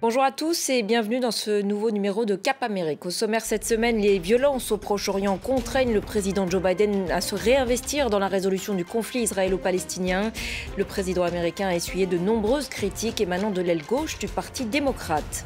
Bonjour à tous et bienvenue dans ce nouveau numéro de Cap Amérique. Au sommaire cette semaine, les violences au Proche-Orient contraignent le président Joe Biden à se réinvestir dans la résolution du conflit israélo-palestinien. Le président américain a essuyé de nombreuses critiques émanant de l'aile gauche du Parti démocrate.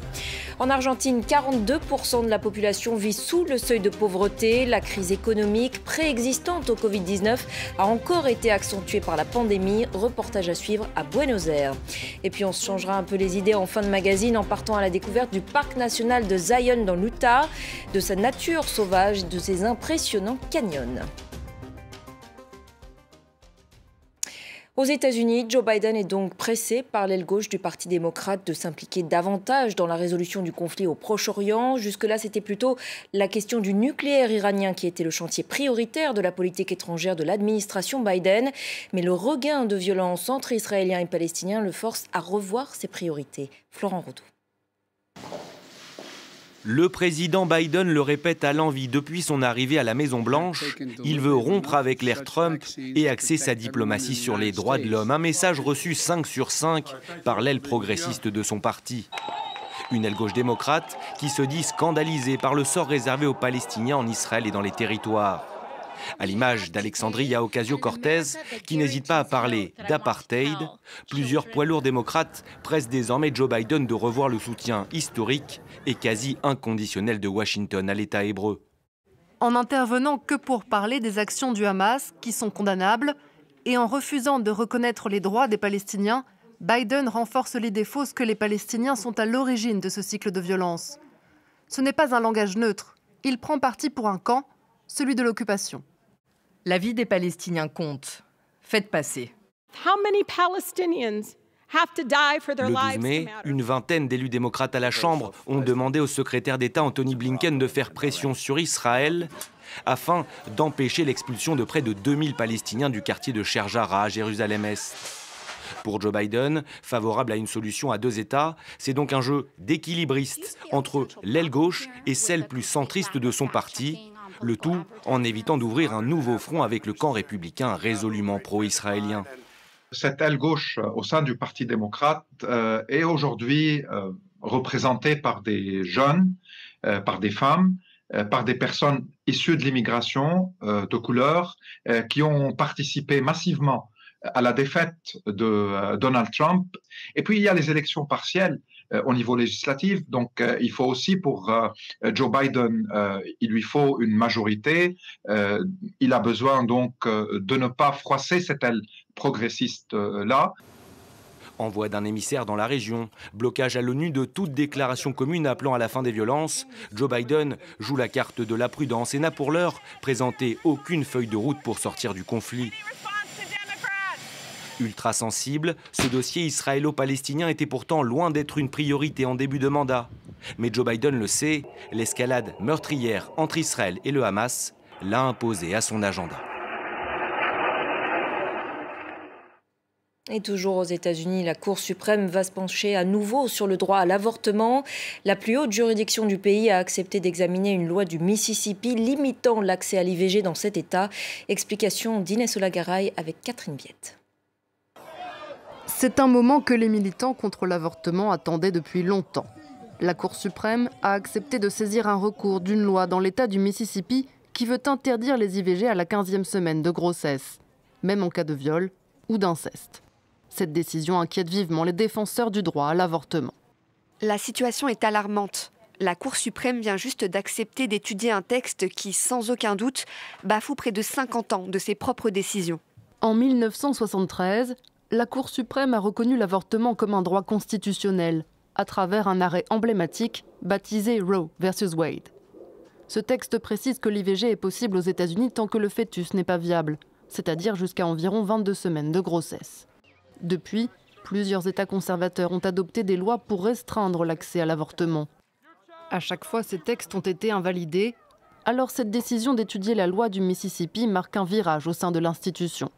En Argentine, 42% de la population vit sous le seuil de pauvreté. La crise économique préexistante au Covid-19 a encore été accentuée par la pandémie. Reportage à suivre à Buenos Aires. Et puis on se changera un peu les idées en fin de magazine en partant à la découverte du parc national de Zion dans l'Utah, de sa nature sauvage et de ses impressionnants canyons. Aux États-Unis, Joe Biden est donc pressé par l'aile gauche du Parti démocrate de s'impliquer davantage dans la résolution du conflit au Proche-Orient. Jusque-là, c'était plutôt la question du nucléaire iranien qui était le chantier prioritaire de la politique étrangère de l'administration Biden. Mais le regain de violence entre Israéliens et Palestiniens le force à revoir ses priorités. Florent Roudou. Le président Biden le répète à l'envi depuis son arrivée à la Maison-Blanche. Il veut rompre avec l'ère Trump et axer sa diplomatie sur les droits de l'homme. Un message reçu 5 sur 5 par l'aile progressiste de son parti. Une aile gauche démocrate qui se dit scandalisée par le sort réservé aux Palestiniens en Israël et dans les territoires. À l'image d'Alexandria Ocasio-Cortez, qui n'hésite pas à parler d'apartheid, plusieurs poids lourds démocrates pressent désormais Joe Biden de revoir le soutien historique et quasi inconditionnel de Washington à l'État hébreu. En n'intervenant que pour parler des actions du Hamas, qui sont condamnables, et en refusant de reconnaître les droits des Palestiniens, Biden renforce l'idée fausse que les Palestiniens sont à l'origine de ce cycle de violence. Ce n'est pas un langage neutre. Il prend parti pour un camp, celui de l'occupation. La vie des Palestiniens compte. Faites passer. Le 12 mai, une vingtaine d'élus démocrates à la Chambre ont demandé au secrétaire d'État Anthony Blinken de faire pression sur Israël afin d'empêcher l'expulsion de près de 2000 Palestiniens du quartier de Sherjara à Jérusalem-Est. Pour Joe Biden, favorable à une solution à deux États, c'est donc un jeu d'équilibriste entre l'aile gauche et celle plus centriste de son parti, le tout en évitant d'ouvrir un nouveau front avec le camp républicain résolument pro-israélien. Cette aile gauche au sein du Parti démocrate est aujourd'hui représentée par des jeunes, par des femmes, par des personnes issues de l'immigration de couleur qui ont participé massivement à la défaite de Donald Trump. Et puis il y a les élections partielles au niveau législatif. Donc il faut aussi pour Joe Biden, il lui faut une majorité. Il a besoin donc de ne pas froisser cette aile progressiste-là. Envoi d'un émissaire dans la région, blocage à l'ONU de toute déclaration commune appelant à la fin des violences, Joe Biden joue la carte de la prudence et n'a pour l'heure présenté aucune feuille de route pour sortir du conflit. Ultra sensible, ce dossier israélo-palestinien était pourtant loin d'être une priorité en début de mandat. Mais Joe Biden le sait, l'escalade meurtrière entre Israël et le Hamas l'a imposé à son agenda. Et toujours aux États-Unis, la Cour suprême va se pencher à nouveau sur le droit à l'avortement. La plus haute juridiction du pays a accepté d'examiner une loi du Mississippi limitant l'accès à l'IVG dans cet État. Explication d'Inès Olagaray avec Catherine Viette. C'est un moment que les militants contre l'avortement attendaient depuis longtemps. La Cour suprême a accepté de saisir un recours d'une loi dans l'État du Mississippi qui veut interdire les IVG à la 15e semaine de grossesse, même en cas de viol ou d'inceste. Cette décision inquiète vivement les défenseurs du droit à l'avortement. La situation est alarmante. La Cour suprême vient juste d'accepter d'étudier un texte qui, sans aucun doute, bafoue près de 50 ans de ses propres décisions. En 1973, la Cour suprême a reconnu l'avortement comme un droit constitutionnel, à travers un arrêt emblématique baptisé Roe versus Wade. Ce texte précise que l'IVG est possible aux États-Unis tant que le fœtus n'est pas viable, c'est-à-dire jusqu'à environ 22 semaines de grossesse. Depuis, plusieurs États conservateurs ont adopté des lois pour restreindre l'accès à l'avortement. À chaque fois, ces textes ont été invalidés. Alors cette décision d'étudier la loi du Mississippi marque un virage au sein de l'institution.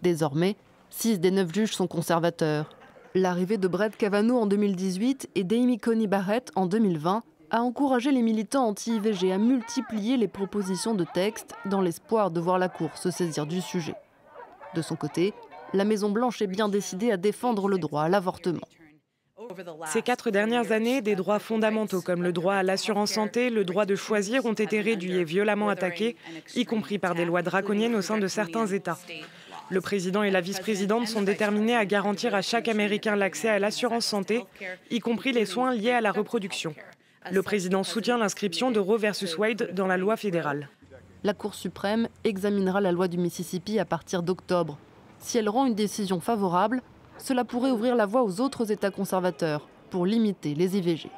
Désormais, 6 des 9 juges sont conservateurs. L'arrivée de Brett Kavanaugh en 2018 et d'Amy Coney Barrett en 2020 a encouragé les militants anti-IVG à multiplier les propositions de textes dans l'espoir de voir la Cour se saisir du sujet. De son côté, la Maison-Blanche est bien décidée à défendre le droit à l'avortement. Ces 4 dernières années, des droits fondamentaux comme le droit à l'assurance santé, le droit de choisir ont été réduits et violemment attaqués, y compris par des lois draconiennes au sein de certains États. Le président et la vice-présidente sont déterminés à garantir à chaque Américain l'accès à l'assurance santé, y compris les soins liés à la reproduction. Le président soutient l'inscription de Roe versus Wade dans la loi fédérale. La Cour suprême examinera la loi du Mississippi à partir d'octobre. Si elle rend une décision favorable, cela pourrait ouvrir la voie aux autres États conservateurs pour limiter les IVG.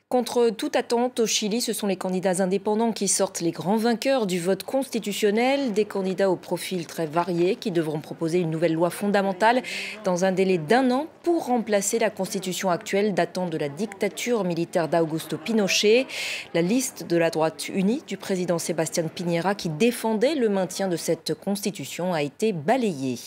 Contre toute attente, au Chili, ce sont les candidats indépendants qui sortent les grands vainqueurs du vote constitutionnel. Des candidats au profil très varié qui devront proposer une nouvelle loi fondamentale dans un délai d'1 an pour remplacer la constitution actuelle datant de la dictature militaire d'Augusto Pinochet. La liste de la droite unie du président Sebastián Piñera qui défendait le maintien de cette constitution a été balayée.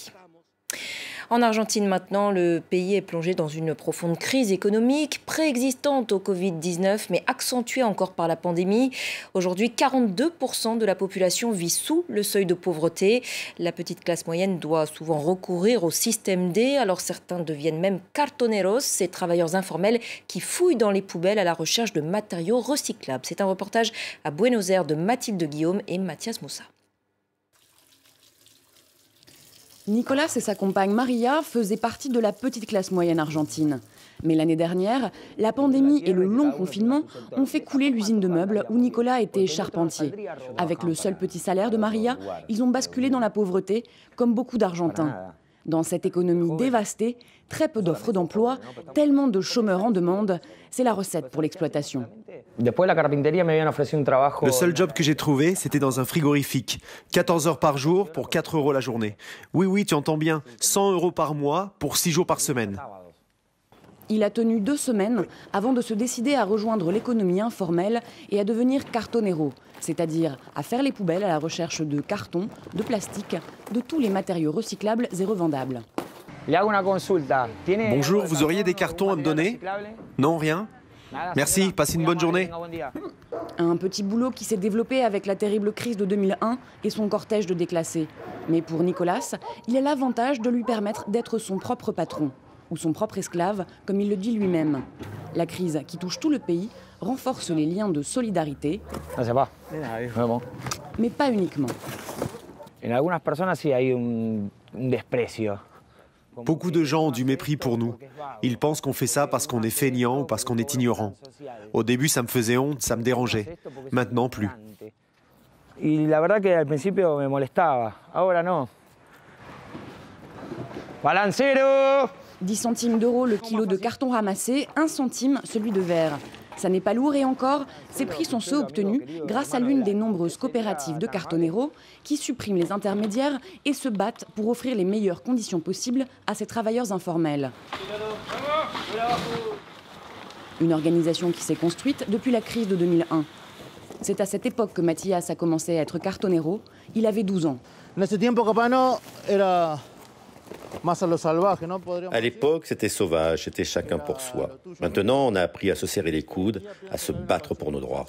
En Argentine maintenant, le pays est plongé dans une profonde crise économique préexistante au Covid-19 mais accentuée encore par la pandémie. Aujourd'hui, 42% de la population vit sous le seuil de pauvreté. La petite classe moyenne doit souvent recourir au système D, alors certains deviennent même cartoneros, ces travailleurs informels qui fouillent dans les poubelles à la recherche de matériaux recyclables. C'est un reportage à Buenos Aires de Mathilde Guillaume et Mathias Moussa. Nicolas et sa compagne Maria faisaient partie de la petite classe moyenne argentine. Mais l'année dernière, la pandémie et le long confinement ont fait couler l'usine de meubles où Nicolas était charpentier. Avec le seul petit salaire de Maria, ils ont basculé dans la pauvreté, comme beaucoup d'Argentins. Dans cette économie dévastée, très peu d'offres d'emploi, tellement de chômeurs en demande, c'est la recette pour l'exploitation. Le seul job que j'ai trouvé, c'était dans un frigorifique. 14 heures par jour pour 4 € la journée. Oui, tu entends bien, 100 € par mois pour 6 jours par semaine. Il a tenu 2 semaines avant de se décider à rejoindre l'économie informelle et à devenir cartonero, c'est-à-dire à faire les poubelles à la recherche de carton, de plastique, de tous les matériaux recyclables et revendables. Bonjour, vous auriez des cartons à me donner? Non, rien? Merci, passez une bonne journée. Un petit boulot qui s'est développé avec la terrible crise de 2001 et son cortège de déclassés. Mais pour Nicolas, il a l'avantage de lui permettre d'être son propre patron, ou son propre esclave, comme il le dit lui-même. La crise qui touche tout le pays renforce les liens de solidarité, mais pas uniquement. Beaucoup de gens ont du mépris pour nous. Ils pensent qu'on fait ça parce qu'on est feignant ou parce qu'on est ignorant. Au début, ça me faisait honte, ça me dérangeait. Maintenant, plus. 10 centimes d'euros le kilo de carton ramassé, 1 centime celui de verre. Ça n'est pas lourd et encore, ces prix sont ceux obtenus grâce à l'une des nombreuses coopératives de cartoneros qui suppriment les intermédiaires et se battent pour offrir les meilleures conditions possibles à ces travailleurs informels. Une organisation qui s'est construite depuis la crise de 2001. C'est à cette époque que Mathias a commencé à être cartonero. Il avait 12 ans. À l'époque, c'était sauvage, c'était chacun pour soi. Maintenant, on a appris à se serrer les coudes, à se battre pour nos droits.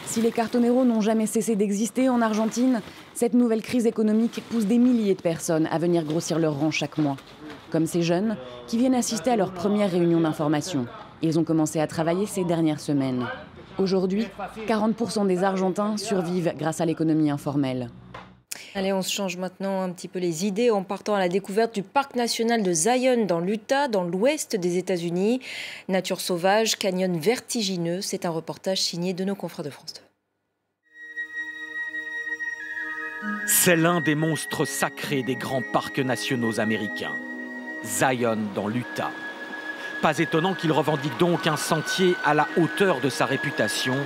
Si les cartoneros n'ont jamais cessé d'exister en Argentine, cette nouvelle crise économique pousse des milliers de personnes à venir grossir leur rang chaque mois. Comme ces jeunes qui viennent assister à leur première réunion d'information. Ils ont commencé à travailler ces dernières semaines. Aujourd'hui, 40% des Argentins survivent grâce à l'économie informelle. Allez, on se change maintenant un petit peu les idées en partant à la découverte du parc national de Zion dans l'Utah, dans l'ouest des États-Unis. Nature sauvage, canyon vertigineux, c'est un reportage signé de nos confrères de France 2. C'est l'un des monstres sacrés des grands parcs nationaux américains. Zion dans l'Utah. Pas étonnant qu'il revendique donc un sentier à la hauteur de sa réputation.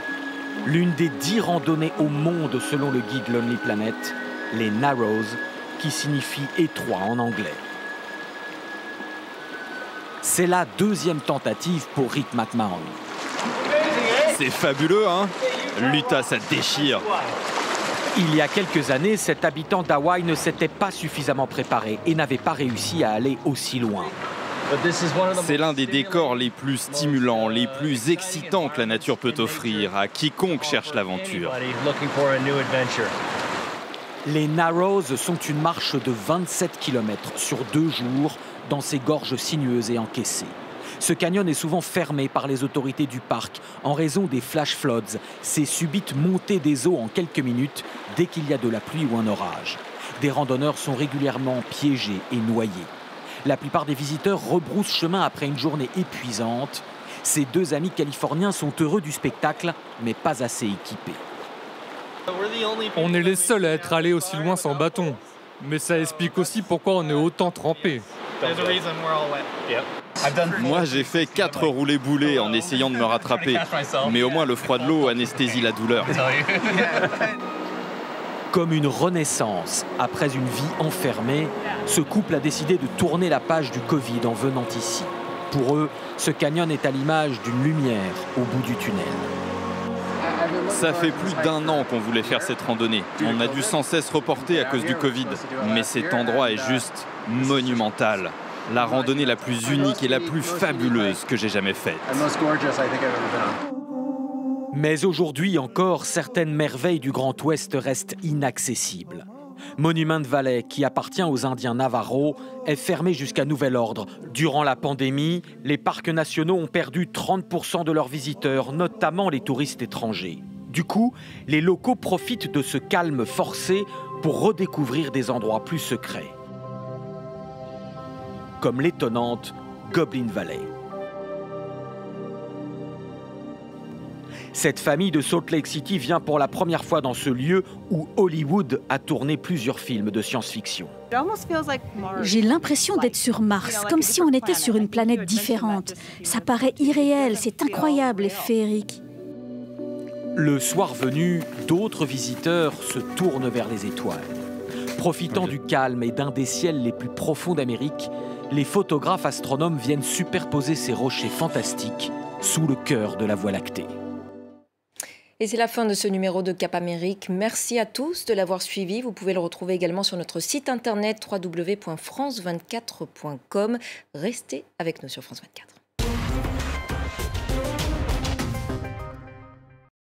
L'une des 10 randonnées au monde selon le guide Lonely Planet, les Narrows, qui signifie étroit en anglais. C'est la 2e tentative pour Rick McMahon. C'est fabuleux, hein? L'Utah, ça déchire. Il y a quelques années, cet habitant d'Hawaï ne s'était pas suffisamment préparé et n'avait pas réussi à aller aussi loin. C'est l'un des décors les plus stimulants, les plus excitants que la nature peut offrir à quiconque cherche l'aventure. Les Narrows sont une marche de 27 km sur 2 jours dans ces gorges sinueuses et encaissées. Ce canyon est souvent fermé par les autorités du parc en raison des flash floods, ces subites montées des eaux en quelques minutes dès qu'il y a de la pluie ou un orage. Des randonneurs sont régulièrement piégés et noyés. La plupart des visiteurs rebroussent chemin après une journée épuisante. Ces deux amis californiens sont heureux du spectacle, mais pas assez équipés. On est les seuls à être allés aussi loin sans bâton. Mais ça explique aussi pourquoi on est autant trempés. Moi, j'ai fait 4 roulés-boulés en essayant de me rattraper. Mais au moins, le froid de l'eau anesthésie la douleur. Comme une renaissance après une vie enfermée, ce couple a décidé de tourner la page du Covid en venant ici. Pour eux, ce canyon est à l'image d'une lumière au bout du tunnel. Ça fait plus d'1 an qu'on voulait faire cette randonnée. On a dû sans cesse reporter à cause du Covid. Mais cet endroit est juste monumental. La randonnée la plus unique et la plus fabuleuse que j'ai jamais faite. Mais aujourd'hui encore, certaines merveilles du Grand Ouest restent inaccessibles. Monument Valley, qui appartient aux Indiens Navajo, est fermé jusqu'à nouvel ordre. Durant la pandémie, les parcs nationaux ont perdu 30% de leurs visiteurs, notamment les touristes étrangers. Du coup, les locaux profitent de ce calme forcé pour redécouvrir des endroits plus secrets. Comme l'étonnante Goblin Valley. Cette famille de Salt Lake City vient pour la première fois dans ce lieu où Hollywood a tourné plusieurs films de science-fiction. J'ai l'impression d'être sur Mars, comme si on était sur une planète différente. Ça paraît irréel, c'est incroyable et féerique. Le soir venu, d'autres visiteurs se tournent vers les étoiles. Profitant du calme et d'un des ciels les plus profonds d'Amérique, les photographes astronomes viennent superposer ces rochers fantastiques sous le cœur de la Voie lactée. Et c'est la fin de ce numéro de Cap Amérique. Merci à tous de l'avoir suivi. Vous pouvez le retrouver également sur notre site internet www.france24.com. Restez avec nous sur France 24.